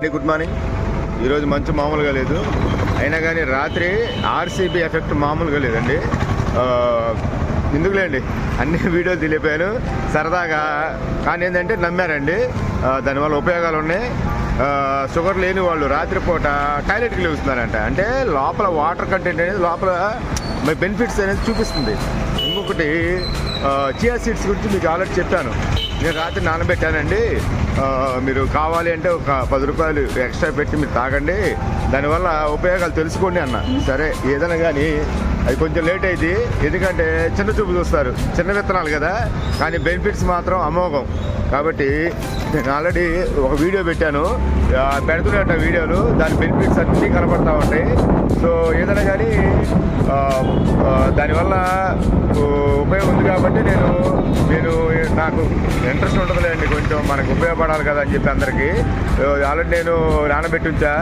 Good morning. ఈరోజు మంచు మామూలుగా లేదు, అయినా కానీ రాత్రి ఆర్సీబీ ఎఫెక్ట్ మామూలుగా లేదండి. ఎందుకులేండి, అన్ని వీడియోలు తెలిపాను సరదాగా. కానీ ఏంటంటే నమ్మారండి, దానివల్ల ఉపయోగాలు ఉన్నాయి. షుగర్ లేని వాళ్ళు రాత్రిపూట టాయిలెట్కి లేస్తున్నారంట. అంటే లోపల వాటర్ కంటెంట్ అనేది లోపల బెనిఫిట్స్ అనేది చూపిస్తుంది. ఇంకొకటి చియా సీడ్స్ గురించి మీకు ఆల్రెడీ చెప్పాను. నేను రాత్రి నానబెట్టానండి, మీరు కావాలి అంటే ఒక 10 రూపాయలు ఎక్స్ట్రా పెట్టి మీరు తాగండి, దానివల్ల ఉపయోగాలు తెలుసుకోండి అన్న. సరే ఏదైనా కానీ అది కొంచెం లేట్ అయింది, ఎందుకంటే చిన్న చూపు చూస్తారు, చిన్న విత్తనాలు కదా, కానీ బెనిఫిట్స్ మాత్రం అమోఘం. కాబట్టి నేను ఆల్రెడీ ఒక వీడియో పెట్టాను, పెడుతున్నట్టు వీడియోలు, దాని బెనిఫిట్స్ అన్నీ కనపడతా ఉంటాయి. సో ఏదైనా కానీ దానివల్ల ఉపయోగం ఉంది కాబట్టి నేను నాకు ఇంట్రెస్ట్ ఉంటుందిలేండి, కొంచెం మనకు ఉపయోగపడాలి కదా అని చెప్పి అందరికీ ఆల్రెడీ నేను నానబెట్టి ఉంచా.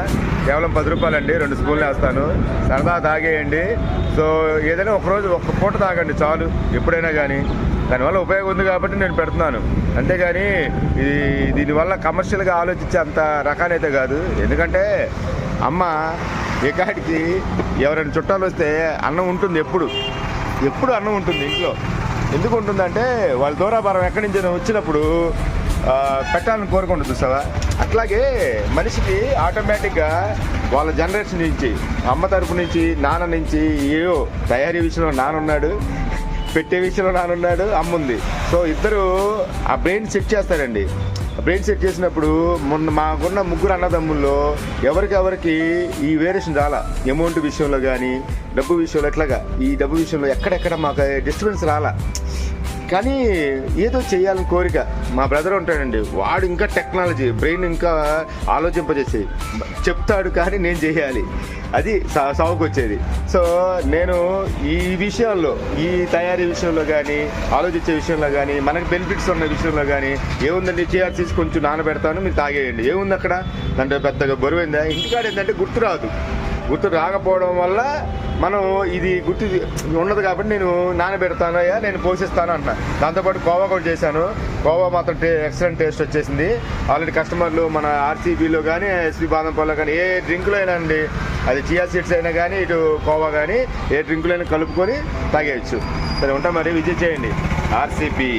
కేవలం 10 రూపాయలండి, 2 స్పూన్లు వేస్తాను, సరదా తాగేయండి. సో ఏదైనా ఒకరోజు ఒక్క పూట తాగండి చాలు, ఎప్పుడైనా కానీ. దానివల్ల ఉపయోగం ఉంది కాబట్టి నేను పెడుతున్నాను, అంతేగాని దీనివల్ల కమర్షియల్గా ఆలోచించే అంత రకానైతే కాదు. ఎందుకంటే అమ్మ ఏకాడికి ఎవరైనా చుట్టాలు వస్తే అన్నం ఉంటుంది, ఎప్పుడు అన్నం ఉంటుంది ఇంట్లో. ఎందుకు ఉంటుందంటే వాళ్ళ దూరాభారం ఎక్కడి నుంచి వచ్చినప్పుడు పెట్టాలని కోరుకుంటుంది చూసావా. అట్లాగే మనిషికి ఆటోమేటిక్గా వాళ్ళ జనరేషన్ నుంచి, అమ్మ తరపు నుంచి, నాన్న నుంచి, ఏవో తయారీ విషయంలో నాన్న ఉన్నాడు, పెట్టే విషయంలో నానున్నాడు, అమ్మ ఉంది. సో ఇద్దరు ఆ బ్రెయిన్ సెట్ చేస్తారండి. బ్రెయిన్ సెట్ చేసినప్పుడు మాకున్న 3 అన్నదమ్ముల్లో ఎవరికి ఈ వేరియేషన్ రాలా. అమౌంట్ విషయంలో కానీ, డబ్బు విషయంలో, ఎట్లాగా ఈ డబ్బు విషయంలో ఎక్కడెక్కడ మాకు డిస్టర్బెన్స్ రాలా. కానీ ఏదో చేయాలని కోరిక. మా బ్రదర్ ఉంటాడండి, వాడు ఇంకా టెక్నాలజీ బ్రెయిన్ ఇంకా ఆలోచింపజేసి చెప్తాడు, కానీ నేను చేయాలి, అది సాగుకు వచ్చేది. సో నేను ఈ విషయాల్లో, ఈ తయారీ విషయంలో కానీ, ఆలోచించే విషయంలో కానీ, మనకి బెనిఫిట్స్ ఉన్న విషయంలో కానీ ఏముందండి, చేయాల్సి కొంచెం నానబెడతాను, మీరు తాగేయండి, ఏముంది అక్కడ, దాంట్లో పెద్దగా బరువైందా. ఇంటికాడ ఏంటంటే గుర్తు రాకపోవడం వల్ల మనం ఇది గుర్తు ఉండదు కాబట్టి నేను నానబెడతానయ్యా, నేను పోషిస్తాను అంటున్నా. దాంతోపాటు కోవా కూడా చేశాను, కోవా మాత్రం ఎక్సలెంట్ టేస్ట్ వచ్చేసింది. ఆల్రెడీ కస్టమర్లు మన ఆర్సీబీలో కానీ, ఎస్పీ బాదం పాలలో కానీ, ఏ డ్రింకులో అయినా అండి, అది చియా సీడ్స్ అయినా కానీ, ఇటు కోవా కానీ, ఏ డ్రింకులో అయినా కలుపుకొని తాగేయచ్చు. సరే ఉంటా మరి, విజిట్ చేయండి ఆర్సీబీ.